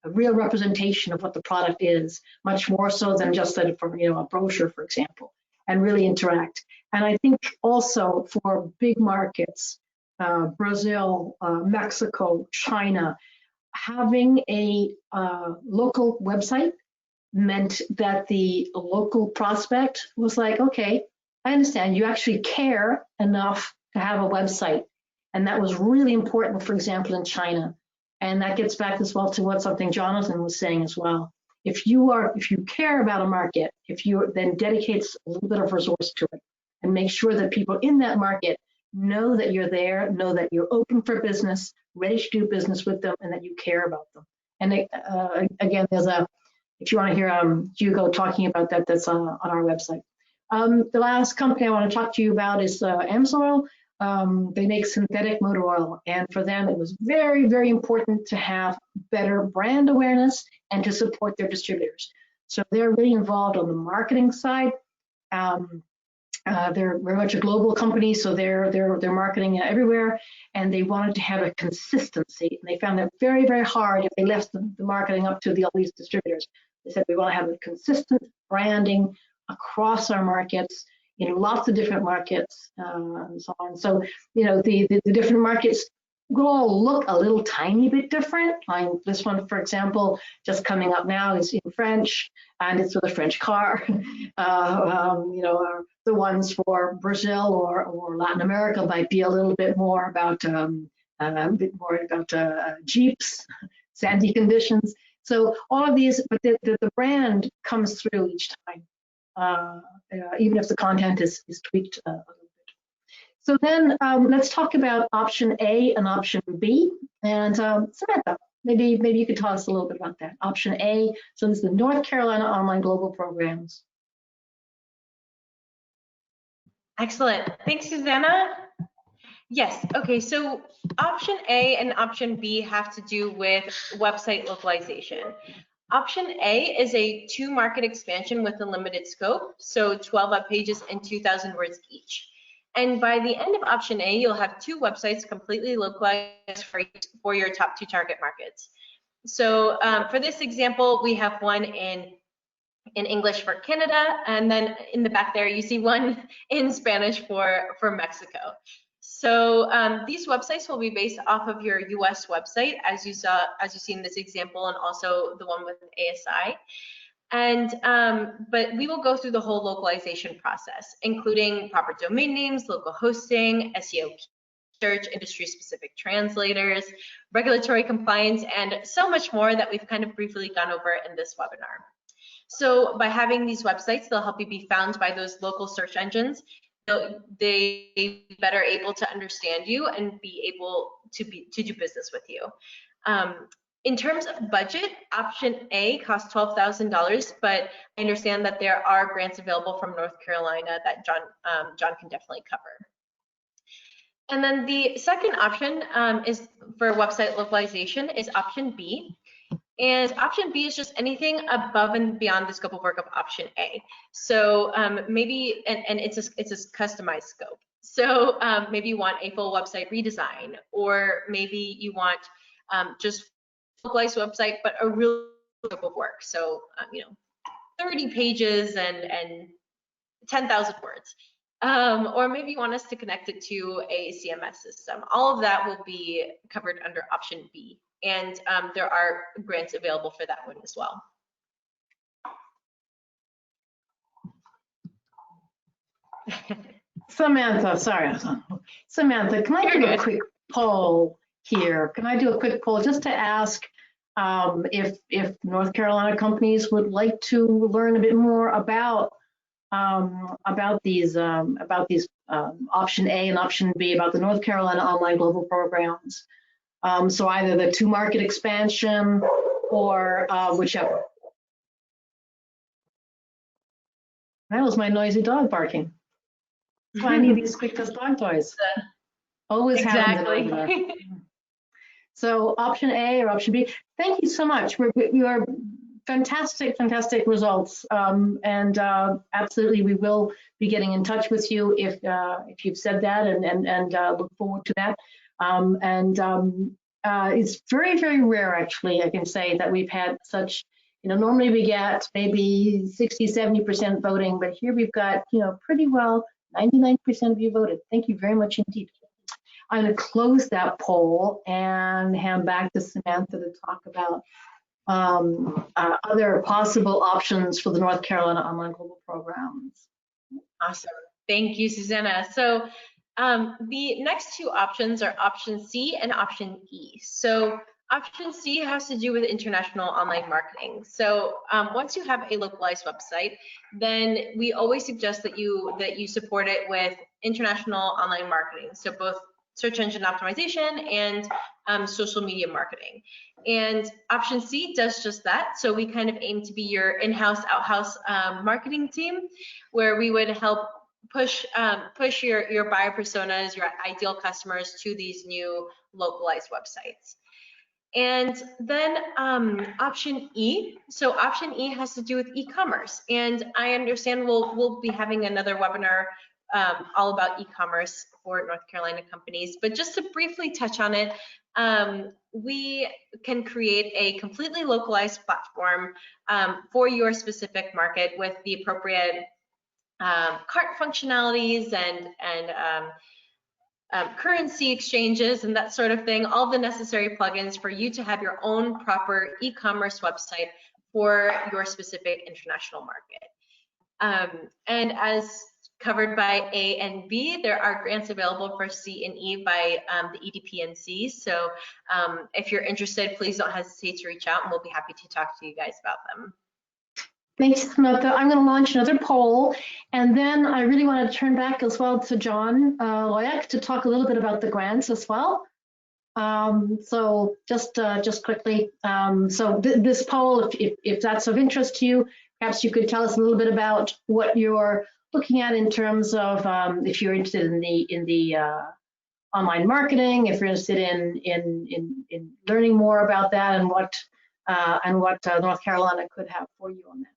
S1: real representation of what the product is, much more so than just a brochure, for example, and really interact. And I think also for big markets, Brazil, Mexico, China, having a local website meant that the local prospect was like, okay, I understand you actually care enough to have a website. And that was really important, for example, in China. And that gets back as well to what something Jonathan was saying as well. If you care about a market, if you then dedicate a little bit of resource to it and make sure that people in that market know that you're there, know that you're open for business, ready to do business with them, and that you care about them. And again, there's if you want to hear Hugo talking about that, that's on our website. The last company I want to talk to you about is Amsoil. They make synthetic motor oil, and for them it was very, very important to have better brand awareness and to support their distributors. So they're really involved on the marketing side. They're very much a global company, so they're marketing everywhere, and they wanted to have a consistency. And they found that very, very hard if they left the marketing up to all these distributors. They said we want to have a consistent branding across our markets, in lots of different markets, and so on. So, you know, the different markets will all look a little tiny bit different. Like this one, for example, just coming up now is in French, and it's with a French car. You know, the ones for Brazil or Latin America might be a little bit more about Jeeps, sandy conditions. So all of these, but the brand comes through each time, even if the content is tweaked a little bit. So then let's talk about option A and option B. And Samantha, maybe you could tell us a little bit about that. Option A, so this is the North Carolina Online Global Programs.
S4: Excellent. Thanks, Susanna. Yes, okay, so option A and option B have to do with website localization. Option A is a 2-market expansion with a limited scope, so 12 web pages and 2,000 words each. And by the end of option A, you'll have 2 websites completely localized for your top 2 target markets. So for this example, we have one in English for Canada, and then in the back there, you see one in Spanish for Mexico. So these websites will be based off of your US website, as you see in this example, and also the one with ASI. And but we will go through the whole localization process, including proper domain names, local hosting, SEO search, industry-specific translators, regulatory compliance, and so much more that we've kind of briefly gone over in this webinar. So by having these websites, they'll help you be found by those local search engines. They be better able to understand you and be able to do business with you. In terms of budget, option A costs $12,000, but I understand that there are grants available from North Carolina that John can definitely cover. And then the second option is for website localization is option B. And option B is just anything above and beyond the scope of work of option A. So maybe, and it's a customized scope. So maybe you want a full website redesign, or maybe you want just localized website, but a real scope of work. So, you know, 30 pages and 10,000 words. Or maybe you want us to connect it to a CMS system. All of that will be covered under option B. And there are grants available for that one as well.
S1: Samantha, sorry. Samantha, can I do a quick poll here? Can I do a quick poll just to ask if North Carolina companies would like to learn a bit more about these option A and option B, about the North Carolina Online Global Programs. So either the 2-market expansion or whichever. That was my noisy dog barking. That's why I need these quick test dog toys. Always
S4: exactly.
S1: happens. So option A or option B. Thank you so much. You are fantastic results. And absolutely, we will be getting in touch with you if you've said that, and look forward to that. It's very, very rare, actually, I can say, that we've had such, you know, normally we get maybe 60, 70% voting, but here we've got, you know, pretty well 99% of you voted. Thank you very much indeed. I'm going to close that poll and hand back to Samantha to talk about other possible options for the North Carolina Online Global Programs.
S4: Awesome. Thank you, Susanna. So the next 2 options are option C and option E. So Option C has to do with international online marketing. So once you have a localized website, then we always suggest that you support it with international online marketing. So both search engine optimization and social media marketing. And option C does just that. So we kind of aim to be your in-house, out-house marketing team, where we would help push your buyer personas, your ideal customers to these new localized websites. And then option E. So option E has to do with e-commerce. And I understand we'll be having another webinar all about e-commerce for North Carolina companies. But just to briefly touch on it, we can create a completely localized platform for your specific market with the appropriate cart functionalities and currency exchanges and that sort of thing, all the necessary plugins for you to have your own proper e-commerce website for your specific international market. And as covered by A and B, there are grants available for C and E by the EDPNC. So if you're interested, please don't hesitate to reach out and we'll be happy to talk to you guys about them.
S1: Thanks, Samantha. I'm going to launch another poll, and then I really want to turn back as well to John Loyack to talk a little bit about the grants as well. So just quickly, this poll, if that's of interest to you, perhaps you could tell us a little bit about what you're looking at in terms of if you're interested in the online marketing, if you're interested in learning more about that, and what North Carolina could have for you on that.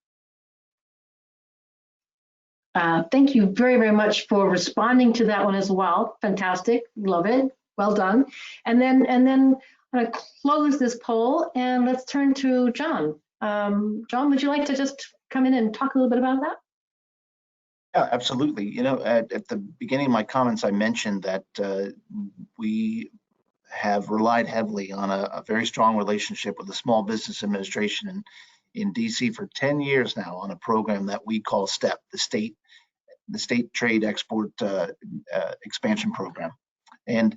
S1: Thank you very, very much for responding to that one as well. Fantastic, love it, well done. And then I'm going to close this poll and let's turn to John. John, would you like to just come in and talk a little bit about that?
S2: Yeah, absolutely. You know, at the beginning of my comments, I mentioned that we have relied heavily on a very strong relationship with the Small Business Administration in DC for 10 years now on a program that we call STEP, the State Trade Export Expansion Program. And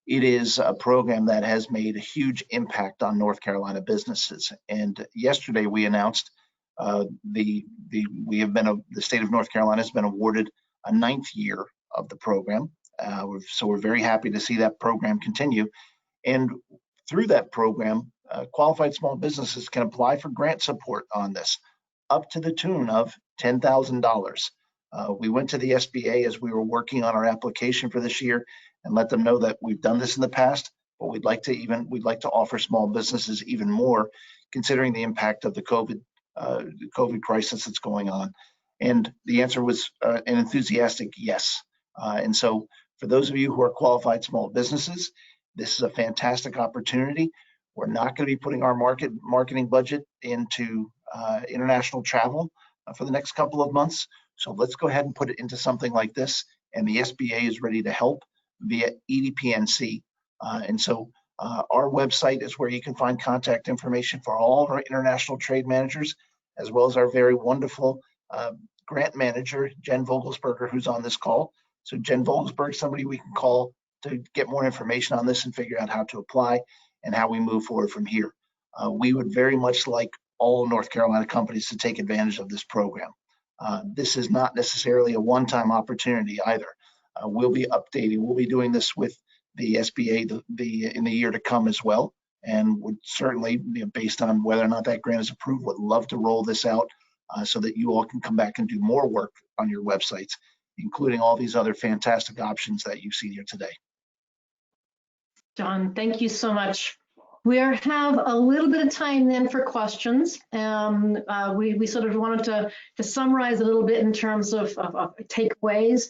S2: it is a program that has made a huge impact on North Carolina businesses. And yesterday we announced the state of North Carolina has been awarded a 9th year of the program. So we're very happy to see that program continue. And through that program, qualified small businesses can apply for grant support on this, up to the tune of $10,000. We went to the SBA as we were working on our application for this year and let them know that we've done this in the past, but we'd like to offer small businesses even more, considering the impact of the COVID crisis that's going on. And the answer was an enthusiastic yes. And so for those of you who are qualified small businesses, this is a fantastic opportunity. We're not going to be putting our marketing budget into international travel for the next couple of months. So let's go ahead and put it into something like this. And the SBA is ready to help via EDPNC. And so our website is where you can find contact information for all of our international trade managers, as well as our very wonderful grant manager, Jen Vogelsberger, who's on this call. So Jen Vogelsberg, somebody we can call to get more information on this and figure out how to apply and how we move forward from here. We would very much like all North Carolina companies to take advantage of this program. This is not necessarily a one-time opportunity either. We'll be updating, we'll be doing this with the SBA in the year to come as well, and would certainly, based on whether or not that grant is approved, would love to roll this out so that you all can come back and do more work on your websites, including all these other fantastic options that you've seen here today.
S1: John, thank you so much. We have a little bit of time then for questions. We sort of wanted to summarize a little bit in terms of takeaways.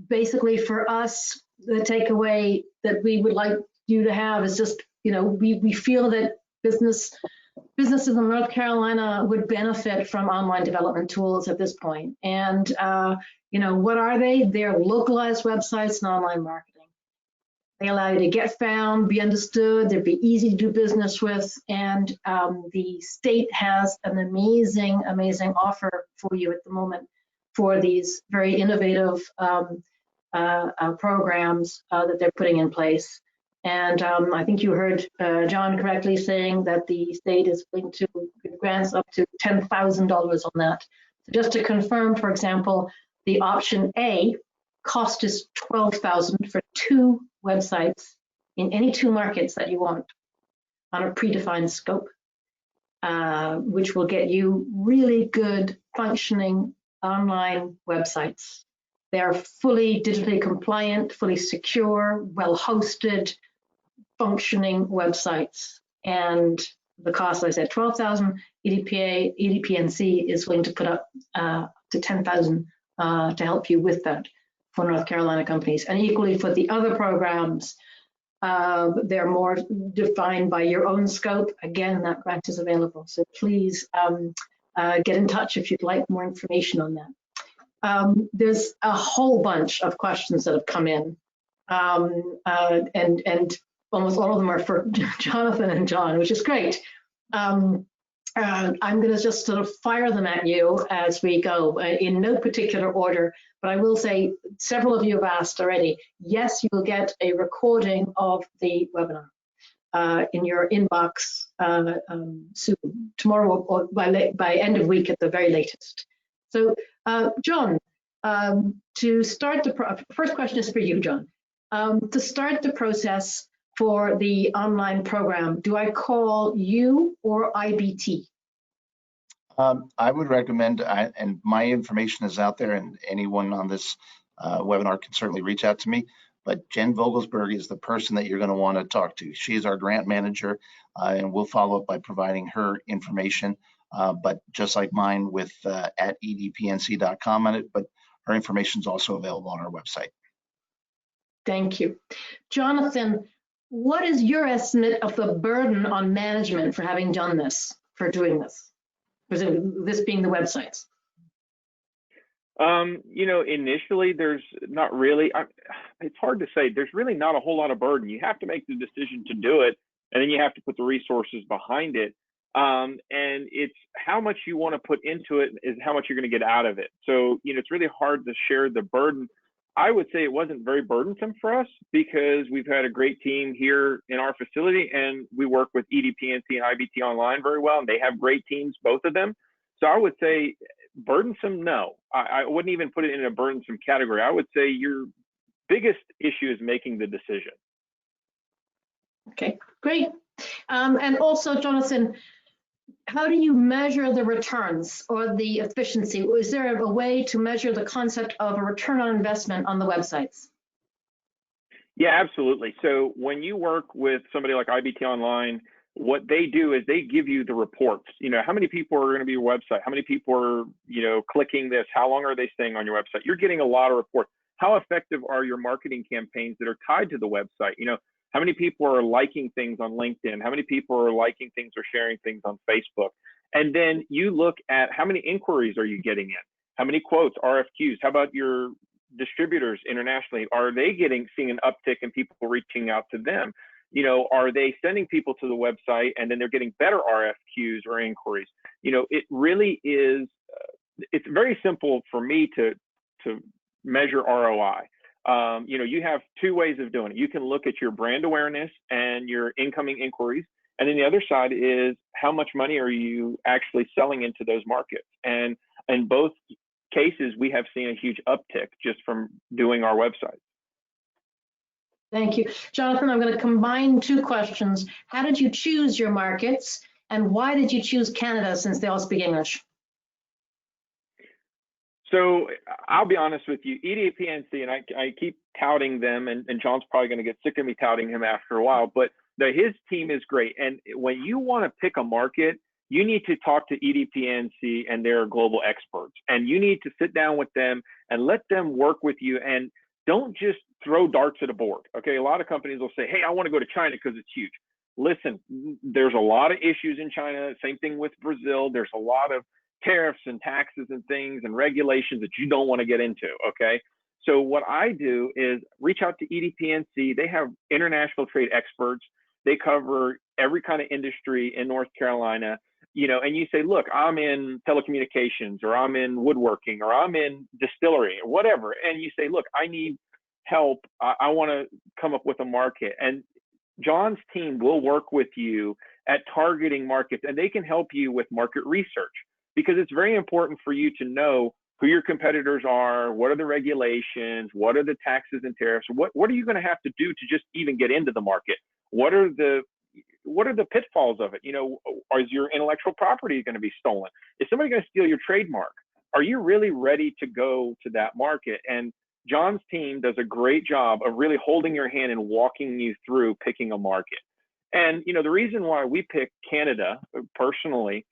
S1: Basically, for us, the takeaway that we would like you to have is just, we feel that businesses in North Carolina would benefit from online development tools at this point. And, what are they? They're localized websites and online marketing. They allow you to get found, be understood, they'd be easy to do business with, and the state has an amazing, amazing offer for you at the moment for these very innovative programs that they're putting in place. And I think you heard John correctly saying that the state is willing to give grants up to $10,000 on that. So just to confirm, for example, the option A cost is $12,000 for 2 websites in any 2 markets that you want on a predefined scope, which will get you really good functioning online websites. They are fully digitally compliant, fully secure, well hosted, functioning websites. And the cost, I said, 12,000. EDPNC is willing to put up to 10,000 to help you with that for North Carolina companies. And equally for the other programs, they're more defined by your own scope. Again, that grant is available. So please get in touch if you'd like more information on that. There's a whole bunch of questions that have come in, and almost all of them are for Jonathan and John, which is great. I'm going to just sort of fire them at you as we go in no particular order, but I will say several of you have asked already. Yes, you will get a recording of the webinar in your inbox soon, tomorrow or by end of week at the very latest. So John, to start the first question is for you, John. To start the process for the online program, do I call you or IBT?
S2: I would recommend, and my information is out there, and anyone on this webinar can certainly reach out to me, but Jen Vogelsberg is the person that you're going to want to talk to. She is our grant manager, and we'll follow up by providing her information, but just like mine with at edpnc.com on it, but her information is also available on our website.
S1: Thank you. Jonathan, what is your estimate of the burden on management for having done this, for doing this? This being the websites?
S3: You know, initially there's not really, it's hard to say, there's really not a whole lot of burden. You have to make the decision to do it, and then you have to put the resources behind it. And it's how much you want to put into it is how much you're going to get out of it. So, you know, it's really hard to share the burden. I would say it wasn't very burdensome for us because we've had a great team here in our facility, and we work with EDPNC and IBT Online very well, and they have great teams, both of them. So I would say burdensome, no. I wouldn't even put it in a burdensome category. I would say your biggest issue is making the decision.
S1: Okay, great. And also, Jonathan, how do you measure the returns or the efficiency? Is there a way to measure the concept of a return on investment on the websites?
S3: Yeah, absolutely. So when you work with somebody like IBT Online, what they do is they give you the reports. You know, how many people are going to be your website? How many people are, you know, clicking this? How long are they staying on your website? You're getting a lot of reports. How effective are your marketing campaigns that are tied to the website? You know, how many people are liking things on LinkedIn? How many people are liking things or sharing things on Facebook? And then you look at how many inquiries are you getting in? How many quotes, RFQs? How about your distributors internationally? Are they seeing an uptick in people reaching out to them? You know, are they sending people to the website and then they're getting better RFQs or inquiries? You know, it really is, it's very simple for me to measure ROI. You know, you have 2 ways of doing it. You can look at your brand awareness and your incoming inquiries. And then the other side is how much money are you actually selling into those markets? And in both cases, we have seen a huge uptick just from doing our website.
S1: Thank you. Jonathan, I'm going to combine 2 questions. How did you choose your markets, and why did you choose Canada since they all speak English?
S3: So I'll be honest with you, EDPNC, and I keep touting them, and John's probably going to get sick of me touting him after a while, but his team is great. And when you want to pick a market, you need to talk to EDPNC and their global experts, and you need to sit down with them and let them work with you, and don't just throw darts at a board. Okay, a lot of companies will say, hey, I want to go to China because it's huge. Listen, there's a lot of issues in China. Same thing with Brazil. There's a lot of tariffs and taxes and things and regulations that you don't want to get into, okay? So what I do is reach out to EDPNC. They have international trade experts. They cover every kind of industry in North Carolina, you know, and you say, look, I'm in telecommunications, or I'm in woodworking, or I'm in distillery, or whatever. And you say, look, I need help. I want to come up with a market. And John's team will work with you at targeting markets, and they can help you with market research, because it's very important for you to know who your competitors are, what are the regulations, what are the taxes and tariffs, what are you going to have to do to just even get into the market? What are the pitfalls of it? You know, is your intellectual property going to be stolen? Is somebody going to steal your trademark? Are you really ready to go to that market? And John's team does a great job of really holding your hand and walking you through picking a market. And, you know, the reason why we pick Canada personally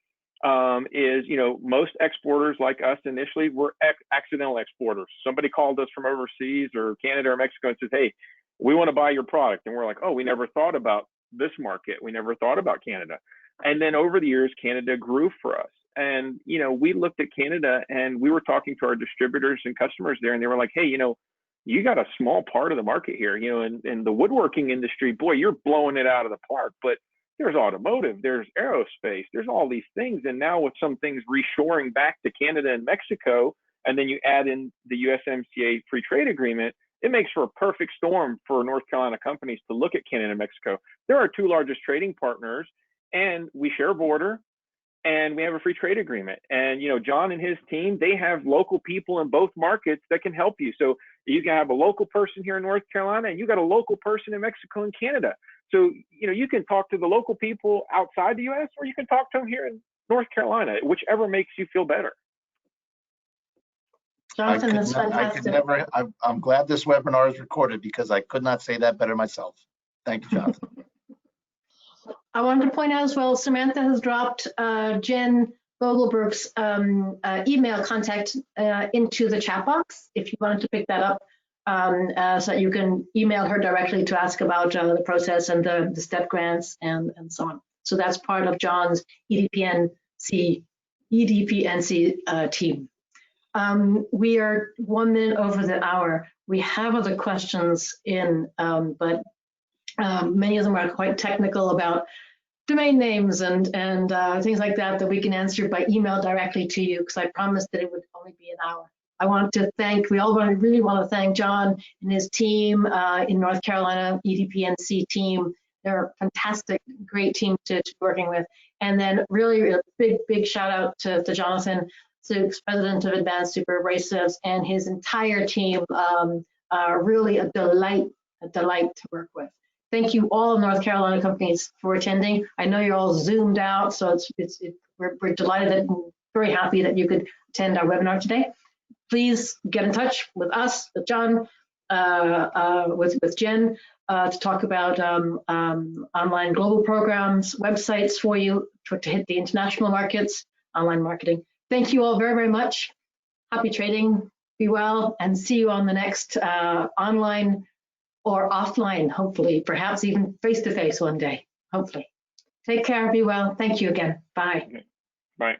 S3: is, you know, most exporters like us initially were accidental exporters. Somebody called us from overseas or Canada or Mexico and says, hey, we want to buy your product. And we're like, oh, we never thought about this market. We never thought about Canada. And then over the years, Canada grew for us. And, you know, we looked at Canada and we were talking to our distributors and customers there, and they were like, hey, you know, you got a small part of the market here, you know, in the woodworking industry, boy, you're blowing it out of the park. But there's automotive, there's aerospace, there's all these things. And now with some things reshoring back to Canada and Mexico, and then you add in the USMCA free trade agreement, it makes for a perfect storm for North Carolina companies to look at Canada and Mexico. They're our two largest trading partners, and we share a border, and we have a free trade agreement. And, you know, John and his team, they have local people in both markets that can help you. So you can have a local person here in North Carolina, and you got a local person in Mexico and Canada. So, you know, you can talk to the local people outside the U.S., or you can talk to them here in North Carolina, whichever makes you feel better.
S1: Jonathan, that's fantastic.
S2: I'm glad this webinar is recorded, because I could not say that better myself. Thank you, Jonathan.
S1: I wanted to point out as well, Samantha has dropped Jen Vogelberg's email contact into the chat box, if you wanted to pick that up, so that you can email her directly to ask about the process and the step grants and so on. So that's part of John's EDPNC team. We are 1 minute over the hour. We have other questions in, but many of them are quite technical about domain names and things like that we can answer by email directly to you, because I promised that it would only be an hour. I want to thank, really want to thank John and his team in North Carolina, EDPNC team. They're a fantastic, great team to be working with. And then really a big shout out to Jonathan Szucs, president of Advanced Superabrasives, and his entire team. Really a delight to work with. Thank you all North Carolina companies for attending. I know you're all zoomed out, so we're delighted and very happy that you could attend our webinar today. Please get in touch with us, with John, with Jen, to talk about online global programs, websites for you to hit the international markets, online marketing. Thank you all very much. Happy trading, be well, and see you on the next online or offline, hopefully, perhaps even face-to-face one day, hopefully. Take care, be well. Thank you again. Bye.
S3: Bye.